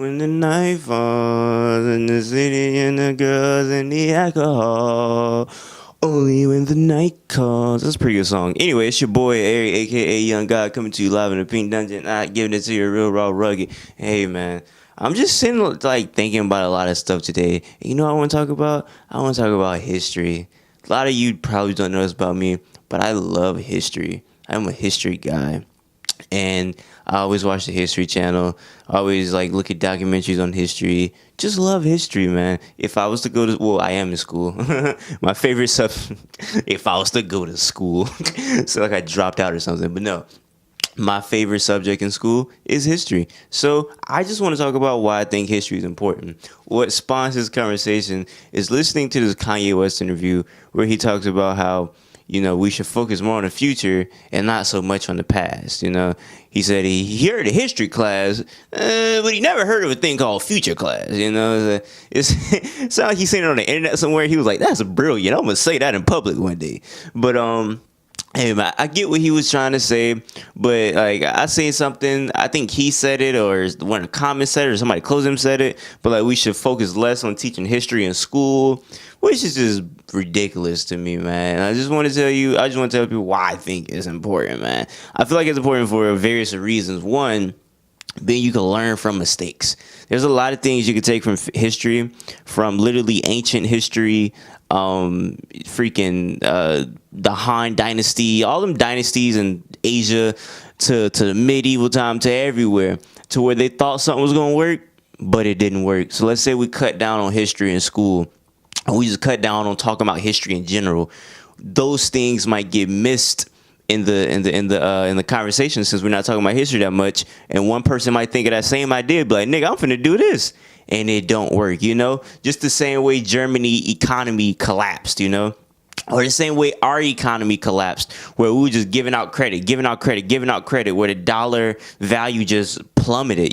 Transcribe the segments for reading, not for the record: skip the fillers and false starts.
When the night falls in the city and the girls and the alcohol. Only when the night calls. That's a pretty good song. Anyway, it's your boy Ari, aka Young God, coming to you live in the Pink Dungeon. Not giving it to you real raw rugged. Hey man, I'm just sitting like thinking about a lot of stuff today. You know what I want to talk about? I want to talk about history. A lot of you probably don't know this about me, but I love history. I'm a history guy. And I always watch the History Channel. I always like look at documentaries on history. Just love history, man. If I was to go to, well, I am in school. My favorite stuff. If I was to go to school, so like I dropped out or something. But no, my favorite subject in school is history. So I just want to talk about why I think history is important. What spawns this conversation is listening to this Kanye West interview where he talks about how we should focus more on the future and not so much on the past. He said he heard a history class, but he never heard of a thing called future class. It's sounds like he's saying it on the internet somewhere. He was like, "That's brilliant. I'm gonna say that in public one day." But hey man, I get what he was trying to say, but like I say something, I think he said it, or one of the comments said it, or somebody close him said it. But like we should focus less on teaching history in school, which is just ridiculous to me, man. I just want to tell people why I think it's important, man. I feel like it's important for various reasons. One, then you can learn from mistakes. There's a lot of things you can take from history, from literally ancient history, the Han Dynasty, all them dynasties in Asia, to the medieval time, to everywhere, to where they thought something was gonna work, but it didn't work. So let's say we cut down on history in school, and we just cut down on talking about history in general. Those things might get missed in the conversation, since we're not talking about history that much, and one person might think of that same idea, be like, "Nigga, I'm finna do this," and it don't work. Just the same way Germany economy collapsed, or the same way our economy collapsed, where we were just giving out credit, where the dollar value just plummeted.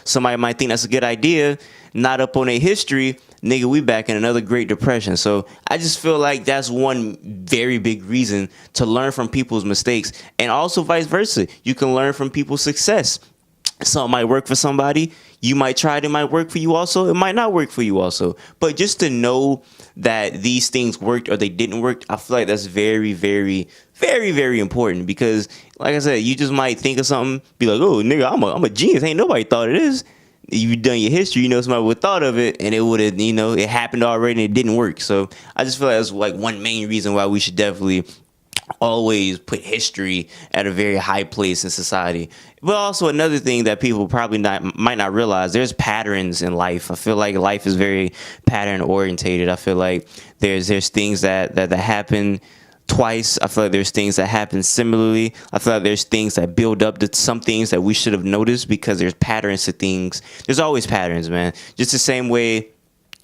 Somebody might think that's a good idea, not up on a history. Nigga, we back in another Great Depression. So I just feel like that's one very big reason to learn from people's mistakes, and also vice versa. You can learn from people's success. Something might work for somebody. You might try it. It might work for you also. It might not work for you also. But just to know that these things worked or they didn't work, I feel like that's very, very, very, very important. Because, like I said, you just might think of something, be like, "Oh, nigga, I'm a genius. Ain't nobody thought of this." You've done your history, somebody would have thought of it, and it would have, it happened already and it didn't work. So I just feel like that's like one main reason why we should definitely always put history at a very high place in society. But also another thing that people probably might not realize, there's patterns in life. I feel like life is very pattern orientated. I feel like there's things that happen twice. I feel like there's things that happen similarly. I feel like there's things that build up to some things that we should have noticed, because there's patterns to things. There's always patterns, man. Just the same way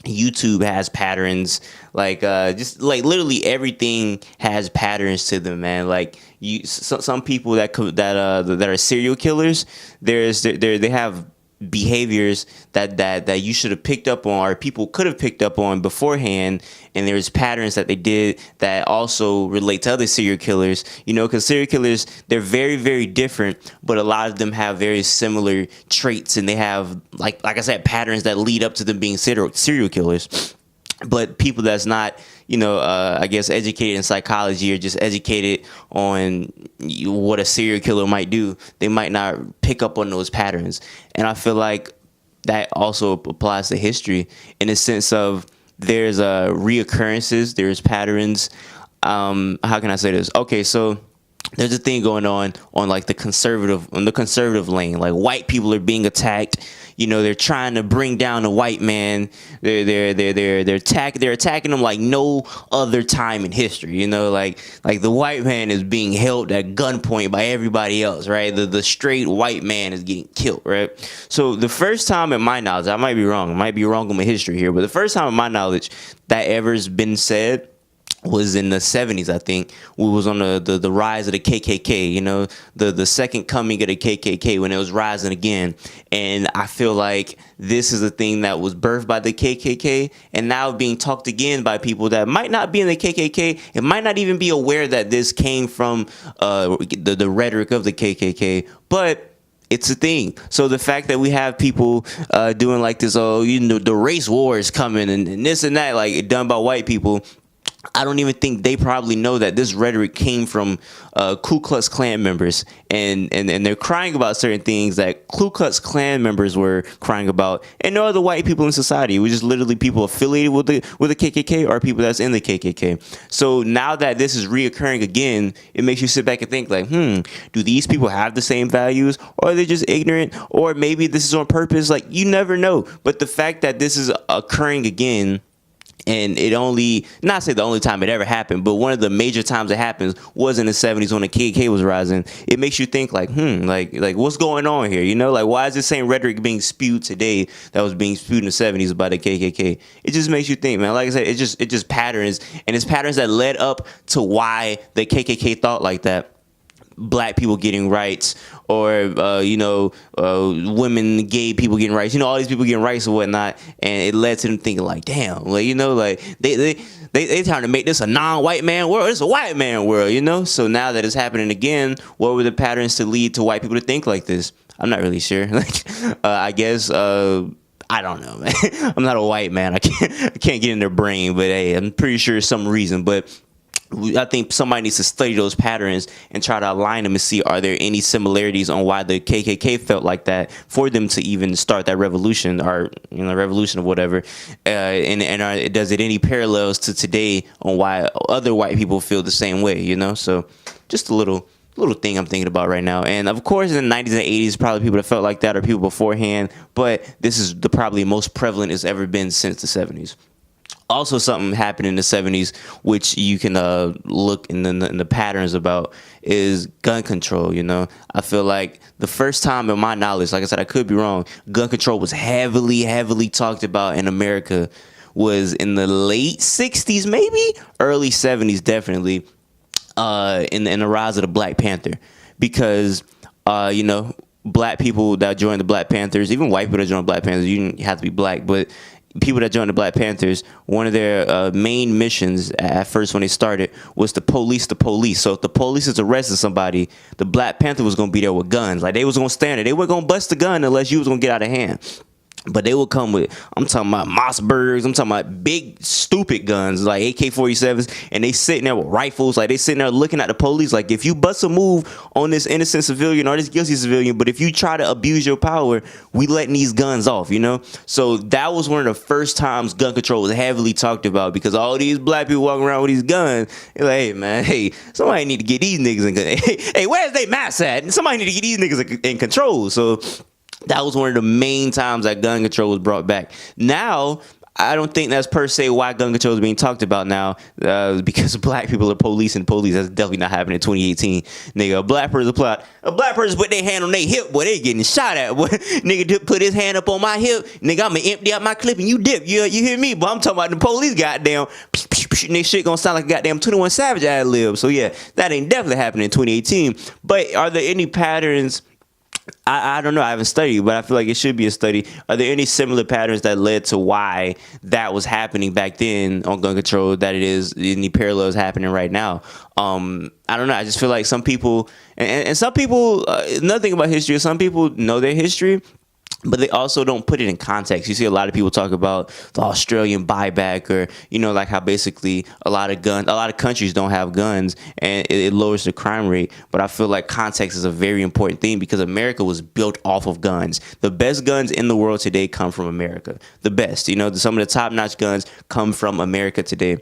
YouTube has patterns, just like literally everything has patterns to them, man. Like some people that are serial killers, they have behaviors that you should have picked up on, or people could have picked up on beforehand, and there's patterns that they did that also relate to other serial killers, because serial killers, they're very, very different, but a lot of them have very similar traits, and they have like I said, patterns that lead up to them being serial killers. But people that's not, I guess, educated in psychology, or just educated on what a serial killer might do, they might not pick up on those patterns. And I feel like that also applies to history, in the sense of there's reoccurrences, there's patterns. How can I say this? Okay, so there's a thing going on like the conservative lane. Like, white people are being attacked. They're trying to bring down the white man. They're attacking them like no other time in history. Like the white man is being held at gunpoint by everybody else, right? The straight white man is getting killed, right? So the first time in my knowledge, I might be wrong on my history here, but the first time in my knowledge that ever's been said was in the 70s, I think. We was on the rise of the KKK, the second coming of the KKK, when it was rising again. And I feel like this is a thing that was birthed by the KKK, and now being talked again by people that might not be in the KKK, and might not even be aware that this came from the rhetoric of the KKK, but It's a thing. So the fact that we have people doing like this, oh, the race war is coming and this and that, like done by white people. I don't even think they probably know that this rhetoric came from Ku Klux Klan members, and they're crying about certain things that Ku Klux Klan members were crying about, and no other white people in society. It was just literally people affiliated with the KKK or people that's in the KKK. So now that this is reoccurring again, it makes you sit back and think like, do these people have the same values, or are they just ignorant, or maybe this is on purpose? Like, you never know. But the fact that this is occurring again, and it only, not say the only time it ever happened, but one of the major times it happens was in the 70s when the KKK was rising. It makes you think like, like what's going on here? You know, like why is the same rhetoric being spewed today that was being spewed in the 70s by the KKK? It just makes you think, man. Like I said, it just patterns, and it's patterns that led up to why the KKK thought like that. Black people getting rights, or women, gay people getting rights, all these people getting rights and whatnot, and it led to them thinking like, damn, like like they trying to make this a non-white man world. It's a white man world, So now that it's happening again, what were the patterns to lead to white people to think like this? I'm not really sure. I guess I don't know, man. I'm not a white man. I can't get in their brain, but hey, I'm pretty sure some reason, but I think somebody needs to study those patterns and try to align them and see, are there any similarities on why the KKK felt like that for them to even start that revolution, or revolution of whatever, and does it any parallels to today on why other white people feel the same way? So just a little thing I'm thinking about right now. And of course, in the 90s and 80s, probably people that felt like that, or people beforehand, but this is the probably most prevalent it's ever been since the 70s. Also, something happened in the 70s, which you can look in the patterns about, is gun control. I feel like the first time in my knowledge, like I said, I could be wrong, gun control was heavily talked about in America was in the late 60s, maybe early 70s, definitely, in the rise of the Black Panther, because black people that joined the Black Panthers, even white people that joined the Black Panthers, you didn't have to be black, but people that joined the Black Panthers, one of their main missions at first when they started was to police the police. So if the police is arresting somebody, the Black Panther was going to be there with guns. Like, they was going to stand there. They weren't going to bust the gun unless you was going to get out of hand. But they would come with, I'm talking about Mossbergs, I'm talking about big, stupid guns, like AK-47s, and they sitting there with rifles, like they sitting there looking at the police, like, if you bust a move on this innocent civilian or this guilty civilian, but if you try to abuse your power, we letting these guns off, So that was one of the first times gun control was heavily talked about, because all these black people walking around with these guns, they're like, hey, man, somebody need to get these niggas in, hey, where's they mask at? Somebody need to get these niggas in control, so that was one of the main times that gun control was brought back. Now, I don't think that's per se why gun control is being talked about now, because black people are policing police. That's definitely not happening in 2018. Nigga, a black person put their hand on their hip, boy, they getting shot at. Boy. Nigga put his hand up on my hip, nigga, I'ma empty out my clip and you dip. You hear me? But I'm talking about the police, goddamn. And this shit gonna sound like a goddamn 21 Savage ad lib. So yeah, that ain't definitely happening in 2018. But are there any patterns? I don't know. I haven't studied, but I feel like it should be a study. Are there any similar patterns that led to why that was happening back then on gun control that it is any parallels happening right now? I don't know. I just feel like some people, and some people, another thing about history is some people know their history, but they also don't put it in context. You see a lot of people talk about the Australian buyback, or, like how basically a lot of countries don't have guns, and it lowers the crime rate. But I feel like context is a very important thing, because America was built off of guns. The best guns in the world today come from America. The best, some of the top-notch guns come from America today.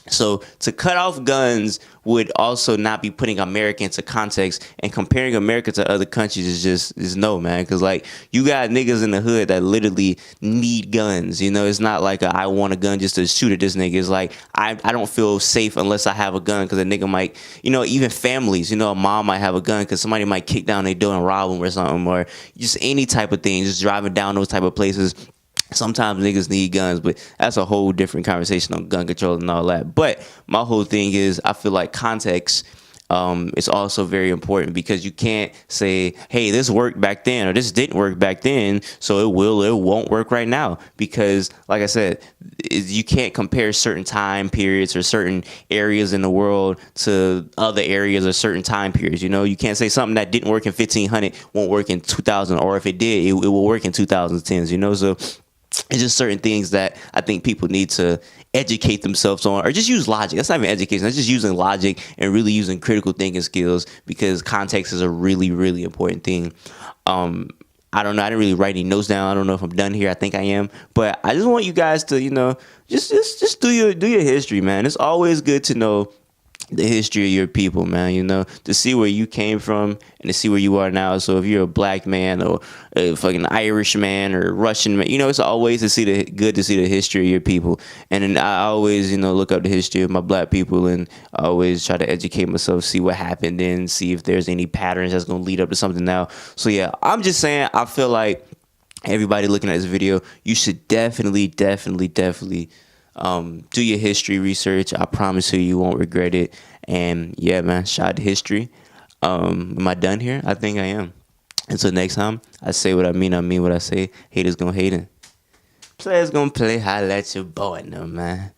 So to cut off guns would also not be putting America into context, and comparing America to other countries is no, man. Because like, you got niggas in the hood that literally need guns. It's not like I want a gun just to shoot at this nigga. It's like, I don't feel safe unless I have a gun, because a nigga might, even families, a mom might have a gun because somebody might kick down their door and rob them or something, or just any type of thing, just driving down those type of places. Sometimes niggas need guns, but that's a whole different conversation on gun control and all that. But my whole thing is, I feel like context it's also very important because you can't say, hey, this worked back then or this didn't work back then, so it won't work right now. Because like I said, you can't compare certain time periods or certain areas in the world to other areas or certain time periods. You know, you can't say something that didn't work in 1500 won't work in 2000, or if it did, it will work in 2010s, you know. So it's just certain things that I think people need to educate themselves on, or just use logic. That's not even education. That's just using logic and really using critical thinking skills, because context is a really, really important thing. I don't know. I didn't really write any notes down. I don't know if I'm done here. I think I am, but I just want you guys to, you know, just do your history, man. It's always good to know the history of your people, man, you know, to see where you came from and to see where you are now. So if you're a black man or a fucking Irish man or Russian man, you know, it's always good to see the history of your people. And then I always, you know, look up the history of my black people, and I always try to educate myself, see what happened then, see if there's any patterns that's going to lead up to something now. So yeah, I'm just saying, I feel like everybody looking at this video, you should definitely do your history research. I promise you won't regret it. And yeah, man, shout out to history. Am I done here? I think I am. Until next time, I say what I mean what I say. Haters gonna hate it. Players gonna play. Holla at your boy, no man.